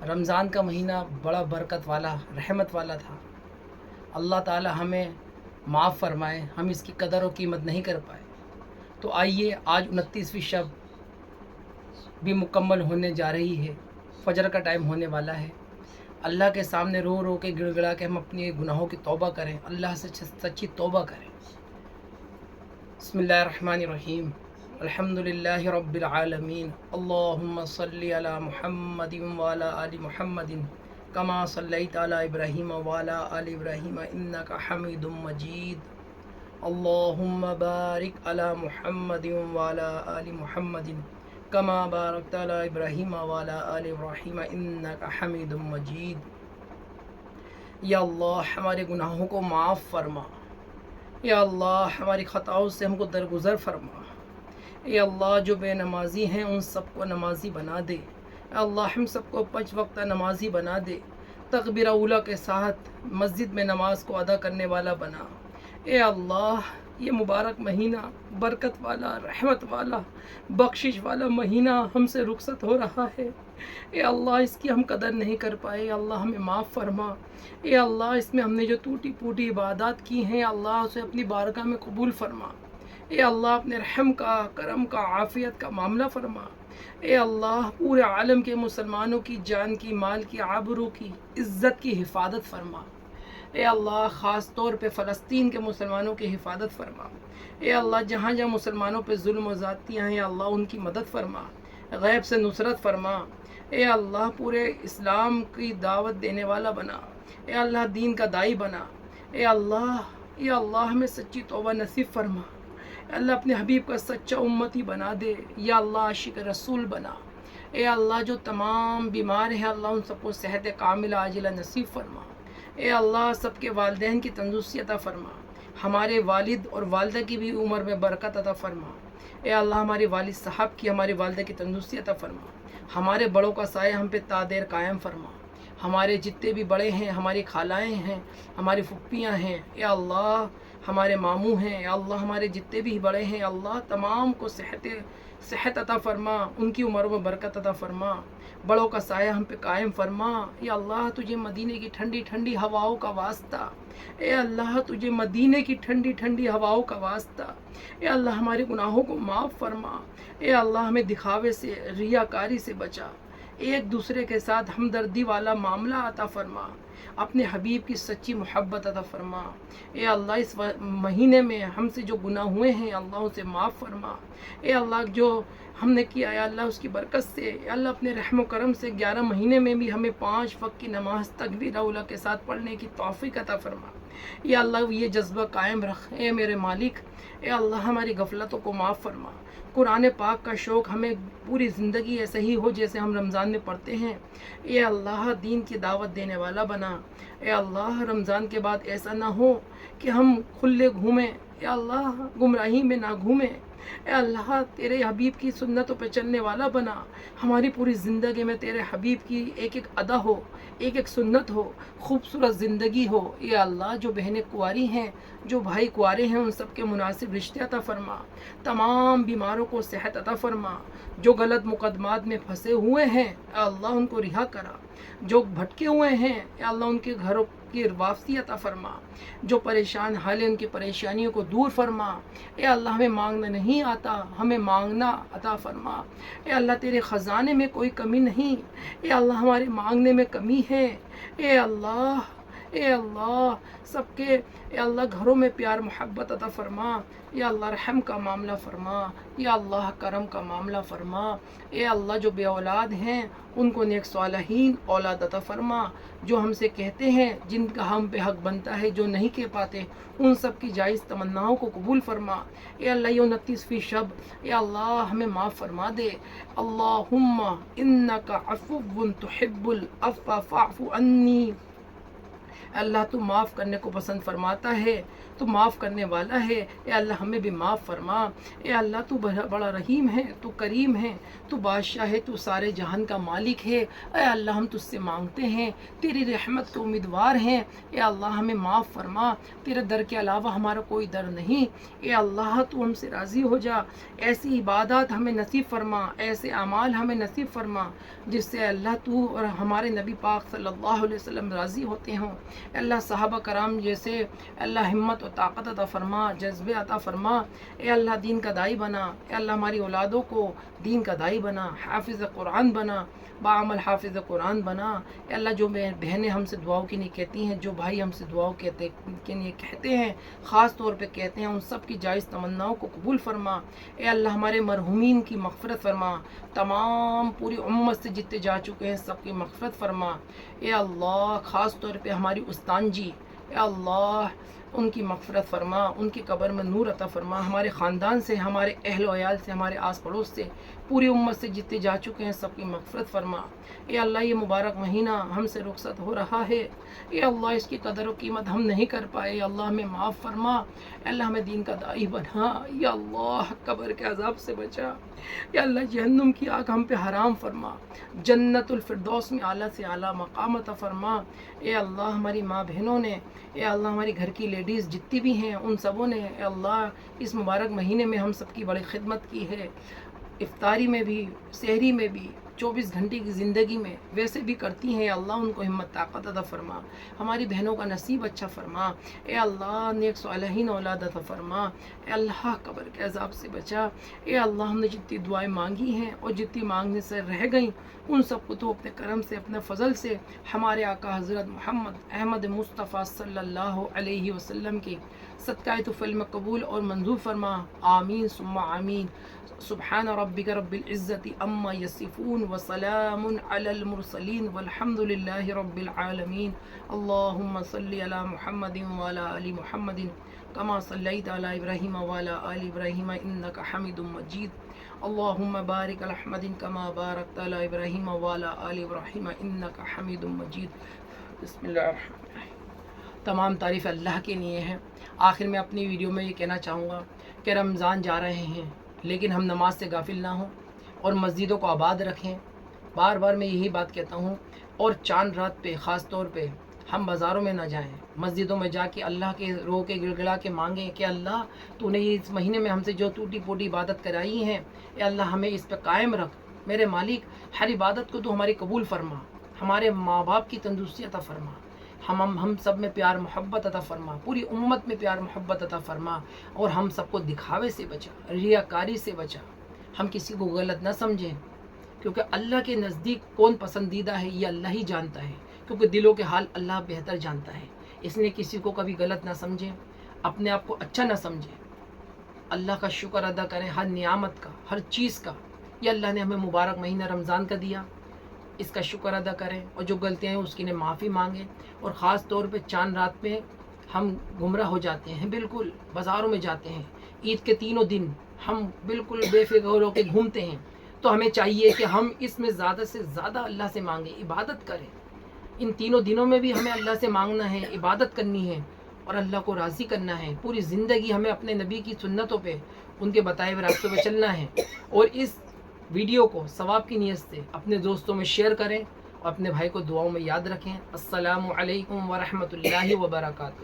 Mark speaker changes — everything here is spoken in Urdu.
Speaker 1: رمضان کا مہینہ بڑا برکت والا رحمت والا تھا۔ اللہ تعالی ہمیں معاف فرمائے، ہم اس کی قدر و قیمت نہیں کر پائے۔ تو آئیے، آج 29ویں شب بھی مکمل ہونے جا رہی ہے، فجر کا ٹائم ہونے والا ہے۔ اللہ کے سامنے رو رو کے گڑ گڑا کے ہم اپنے گناہوں کی توبہ کریں، اللہ سے سچی توبہ کریں۔ بسم اللہ الرحمن الرحیم، الحمد للہ رب العالمین، اللہم صلی علی محمد وعلی آل محمد کما صلیت علی ابراہیم وعلی آل ابراہیم انک حمید مجید، اللہم بارک علی محمد وعلی آل محمد کما بارکت علی ابراہیم وعلی آل ابراہیم انک حمید مجید۔ یا اللہ ہمارے گناہوں کو معاف فرما، یا اللہ ہماری خطاؤں سے ہم کو درگزر فرما، اے اللہ جو بے نمازی ہیں ان سب کو نمازی بنا دے، اے اللہ ہم سب کو 5 وقتہ نمازی بنا دے، تکبیر اولیٰ کے ساتھ مسجد میں نماز کو ادا کرنے والا بنا۔ اے اللہ یہ مبارک مہینہ برکت والا، رحمت والا، بخشش والا مہینہ ہم سے رخصت ہو رہا ہے، اے اللہ اس کی ہم قدر نہیں کر پائے، اے اللہ ہمیں معاف فرما، اے اللہ اس میں ہم نے جو ٹوٹی پوٹی عبادات کی ہیں اللہ اسے اپنی بارگاہ میں قبول فرما، اے اللہ اپنے رحم کا، کرم کا، عافیت کا معاملہ فرما، اے اللہ پورے عالم کے مسلمانوں کی جان کی، مال کی، آبرو کی، عزت کی حفاظت فرما، اے اللہ خاص طور پہ فلسطین کے مسلمانوں کی حفاظت فرما، اے اللہ جہاں جہاں مسلمانوں پہ ظلم و زیادتیاں ہیں اللہ ان کی مدد فرما، غیب سے نصرت فرما، اے اللہ پورے اسلام کی دعوت دینے والا بنا، اے اللہ دین کا داعی بنا، اے اللہ ہمیں سچی توبہ نصیب فرما، اے اللہ اپنے حبیب کا سچا امتی بنا دے، یا اللہ عاشق رسول بنا، اے اللہ جو تمام بیمار ہیں اللہ ان سب کو صحت کاملہ عاجلہ نصیب فرما، اے اللہ سب کے والدین کی تندرستی عطا فرما، ہمارے والد اور والدہ کی بھی عمر میں برکت عطا فرما، اے اللہ ہمارے والد صاحب کی، ہمارے والدہ کی تندرستی عطا فرما، ہمارے بڑوں کا سایہ ہم پہ تا دیر قائم فرما، ہمارے جتنے بھی بڑے ہیں، ہماری خالائیں ہیں، ہماری پھپھیاں ہیں، اے اللہ ہمارے ماموں ہیں، اے اللہ ہمارے جتنے بھی بڑے ہیں اللہ تمام کو صحت عطا فرما، ان کی عمر میں برکت عطا فرما، بڑوں کا سایہ ہم پہ قائم فرما، اے اللہ تجھے مدینے کی ٹھنڈی ٹھنڈی ہواؤں کا واسطہ، اے اللہ تجھے مدینے کی ٹھنڈی ٹھنڈی ہواؤں کا واسطہ، اے اللہ ہمارے گناہوں کو معاف فرما، اے اللہ ہمیں دکھاوے سے، ریاکاری سے بچا، ایک دوسرے کے ساتھ ہمدردی والا معاملہ عطا فرما، اپنے حبیب کی سچی محبت عطا فرما، اے اللہ اس مہینے میں ہم سے جو گناہ ہوئے ہیں اللہ اسے معاف فرما، اے اللہ جو ہم نے کیا ہے اللہ اس کی برکت سے، اے اللہ اپنے رحم و کرم سے 11 مہینے میں بھی ہمیں 5 وقت کی نماز تکبیر اولیٰ کے ساتھ پڑھنے کی توفیق عطا فرما، یا اللہ یہ جذبہ قائم رکھ، اے میرے مالک، اے اللہ ہماری غفلتوں کو معاف فرما، قرآن پاک کا شوق ہمیں پوری زندگی ایسا ہی ہو جیسے ہم رمضان میں پڑھتے ہیں، اے اللہ دین کی دعوت دینے والا بنا، اے اللہ رمضان کے بعد ایسا نہ ہو کہ ہم کھلے گھومیں، اے اللہ گمراہی میں نہ گھومیں، اے اللہ تیرے حبیب کی سنتوں پہ چلنے والا بنا، ہماری پوری زندگی میں تیرے حبیب کی ایک ایک ادا ہو، ایک ایک سنت ہو، خوبصورت زندگی ہو، اے اللہ جو بہنیں کنواری ہیں، جو بھائی کنوارے ہیں ان سب کے مناسب رشتے عطا فرما، تمام بیماروں کو صحت عطا فرما، جو غلط مقدمات میں پھنسے ہوئے ہیں اے اللہ ان کو رہا کرا، جو بھٹکے ہوئے ہیں اے اللہ ان کے گھروں کی واپسی عطا فرما، جو پریشان حال ہیں ان کی پریشانیوں کو دور فرما، اے اللہ ہمیں مانگنا نہیں آتا ہمیں مانگنا عطا فرما، اے اللہ تیرے خزانے میں کوئی کمی نہیں، اے اللہ ہمارے مانگنے میں کمی ہے، اے اللہ سب کے اے اللہ گھروں میں پیار محبت عطا فرما، یا اللہ رحم کا معاملہ فرما، یا اللہ کرم کا معاملہ فرما، اے اللہ جو بے اولاد ہیں ان کو نیک صالحین اولاد عطا فرما، جو ہم سے کہتے ہیں جن کا ہم پہ حق بنتا ہے جو نہیں کہہ پاتے ان سب کی جائز تمناؤں کو قبول فرما، اے اللہ یہ 29ویں شب اے اللہ ہمیں معاف فرما دے، اللہم انک عفو تحب العفو فاعف عنی، اے اللہ تو معاف کرنے کو پسند فرماتا ہے، تو معاف کرنے والا ہے، اے اللہ ہمیں بھی معاف فرما۔ اے اللہ تو بڑا رحیم ہے، تو کریم ہے، تو بادشاہ ہے، تو سارے جہان کا مالک ہے۔ اے اللہ ہم تجھ سے مانگتے ہیں، تیری رحمت کے امیدوار ہیں، اے اللہ ہمیں معاف فرما۔ تیرے در کے علاوہ ہمارا کوئی در نہیں، اے اللہ تو ہم سے راضی ہو جا، ایسی عبادات ہمیں نصیب فرما، ایسے اعمال ہمیں نصیب فرما جس سے اللہ تو اور ہمارے نبی پاک صلی اللہ علیہ وسلم راضی ہوتے ہوں۔ اے اللہ صحابہ کرام جیسے اللہ ہمت و طاقت عطا فرما، جذبے عطا فرما۔ اے اللہ دین کا داعی بنا، اے اللہ ہماری اولادوں کو دین کا داعی بنا، حافظ قرآن بنا، بعمل حافظ قرآن بنا۔ اے اللہ جو بہنیں ہم سے دعاؤں کے لیے کہتی ہیں، جو بھائی ہم سے دعاؤں کے لیے کہتے ہیں، خاص طور پہ کہتے ہیں، ان سب کی جائز تمناؤں کو قبول فرما۔ اے اللہ ہمارے مرحومین کی مغفرت فرما، تمام پوری امت سے جتنے جا چکے ہیں سب کی مغفرت فرما۔ اے اللہ خاص طور پہ ہماری استان جی، اے اللہ ان کی مغفرت فرما، ان کی قبر میں نور عطا فرما، ہمارے خاندان سے، ہمارے اہل و عیال سے، ہمارے آس پڑوس سے، پوری امت سے جتنے جا چکے ہیں سب کی مغفرت فرما۔ اے اللہ یہ مبارک مہینہ ہم سے رخصت ہو رہا ہے، اے اللہ اس کی قدر و قیمت ہم نہیں کر پائے، اے اللہ ہمیں معاف فرما، اے اللہ ہمیں دین کا داعی بنا، یا اللہ قبر کے عذاب سے بچا، یا اللہ جہنم کی آگ ہم پہ حرام فرما، جنت الفردوس میں اعلیٰ سے اعلیٰ مقام عطا فرما۔ اے اللہ ہماری ماں بہنوں نے، اے اللہ ہماری گھر کی لیڈیز جتنی بھی ہیں ان سبوں نے، اے اللہ اس مبارک مہینے میں ہم سب کی بڑی خدمت کی ہے، افطاری میں بھی، سحری میں بھی، 24 گھنٹے کی زندگی میں ویسے بھی کرتی ہیں، اللہ ان کو ہمت طاقت عطا فرما، ہماری بہنوں کا نصیب اچھا فرما، اے اللہ نیک صالحین اولاد عطا فرما، اے اللہ قبر کے عذاب سے بچا۔ اے اللہ ہم نے جتنی دعائیں مانگی ہیں اور جتنی مانگنے سے رہ گئیں ان سب کو تو اپنے کرم سے، اپنے فضل سے ہمارے آقا حضرت محمد احمد مصطفیٰ صلی اللہ علیہ وسلم کے صدقہ طفل میں قبول اور منظور فرما، آمین ثم آمین۔ سبحان ربک رب العزت عما یصفون وسلام علی المرسلین والحمد للہ رب العالمین۔ اللہم صلی علی محمد وعلی آل محمد کما صلیت علی ابراہیم وعلی آل ابراہیم انک حمید مجید۔ اللہم بارک علی محمد کما بارکت علی ابراہیم وعلی آل ابراہیم انک حمید مجید۔ بسم اللہ الرحمن الرحیم۔ تمام تعریف اللہ کے لیے ہیں۔ آخر میں اپنی ویڈیو میں یہ کہنا چاہوں گا کہ رمضان جا رہے ہیں لیکن ہم نماز سے غافل نہ ہوں اور مسجدوں کو آباد رکھیں۔ بار بار میں یہی بات کہتا ہوں، اور چاند رات پہ خاص طور پہ ہم بازاروں میں نہ جائیں، مسجدوں میں جا کے اللہ کے رو کے گڑ گڑا کے مانگیں کہ اللہ تو نے اس مہینے میں ہم سے جو ٹوٹی پوٹی عبادت کرائی ہیں، اے اللہ ہمیں اس پہ قائم رکھ، میرے مالک ہر عبادت کو تو ہماری قبول فرما، ہمارے ماں باپ کی تندرستی عطا فرما، ہم سب میں پیار محبت عطا فرما، پوری امت میں پیار محبت عطا فرما، اور ہم سب کو دکھاوے سے بچا، ریاکاری سے بچا، ہم کسی کو غلط نہ سمجھیں، کیونکہ اللہ کے نزدیک کون پسندیدہ ہے یہ اللہ ہی جانتا ہے، کیونکہ دلوں کے حال اللہ بہتر جانتا ہے، اس لیے کسی کو کبھی غلط نہ سمجھیں، اپنے آپ کو اچھا نہ سمجھیں، اللہ کا شکر ادا کریں ہر نعمت کا، ہر چیز کا، یہ اللہ نے ہمیں مبارک مہینہ رمضان کا دیا، اس کا شکر ادا کریں، اور جو غلطیاں ہیں اس کے لیے معافی مانگیں۔ اور خاص طور پہ چاند رات پہ ہم گمراہ ہو جاتے ہیں، بالکل بازاروں میں جاتے ہیں، عید کے تینوں دن ہم بالکل بے فکر ہو کے گھومتے ہیں، تو ہمیں چاہیے کہ ہم اس میں زیادہ سے زیادہ اللہ سے مانگیں، عبادت کریں، ان تینوں دنوں میں بھی ہمیں اللہ سے مانگنا ہے، عبادت کرنی ہے اور اللہ کو راضی کرنا ہے، پوری زندگی ہمیں اپنے نبی کی سنتوں پہ، ان کے بتائے ہوئے راستوں پہ چلنا ہے۔ اور اس ویڈیو کو ثواب کی نیت سے اپنے دوستوں میں شیئر کریں اور اپنے بھائی کو دعاؤں میں یاد رکھیں۔ السلام علیکم ورحمۃ اللہ وبرکاتہ۔